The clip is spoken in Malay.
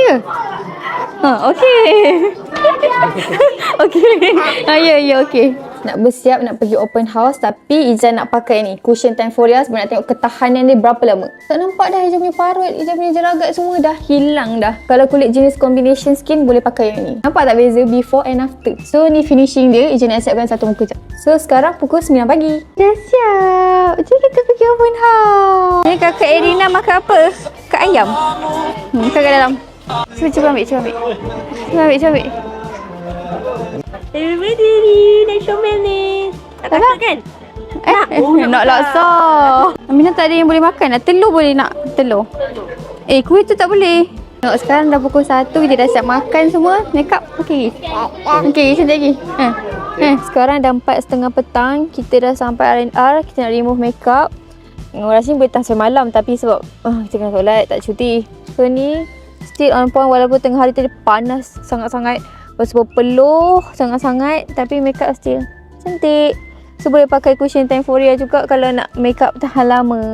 Ya. Okey. Okey. Ya, okey. Nak bersiap nak pergi open house tapi Ijaz nak pakai ni cushion Timeforia sebab nak tengok ketahanan dia berapa lama. Tak nampak dah Ijaz punya parut, Ijaz punya jelagat semua dah hilang dah. Kalau kulit jenis combination skin boleh pakai yang ni. Nampak tak beza before and after? So ni finishing dia. Ijaz nak siapkan satu muka jap. So sekarang pukul 9 pagi. Dah siap. Jom kita pergi open house. Ni kakak Erina makan apa? Kak ayam. Kakak dalam. Cuba ambil. Cuba ambil. Everybody, nak comel ni. Tak takut kan? Nak laksa. Aminah tak ada yang boleh makan. Telur boleh nak telur. Kuih tu tak boleh. Tengok sekarang dah pukul 1. Kita dah siap makan semua. Makeup okey. Okey, sekejap lagi. Sekarang dah 4:30 petang. Kita dah sampai R&R. Kita nak remove makeup. Rasanya boleh tahan sampai malam. Tapi sebab kita kena solat, tak cuti. So ni still on point walaupun tengah hari tadi panas sangat-sangat. Sebab peluh sangat-sangat tapi makeup still cantik. So boleh pakai cushion Timeforia juga kalau nak makeup tahan lama.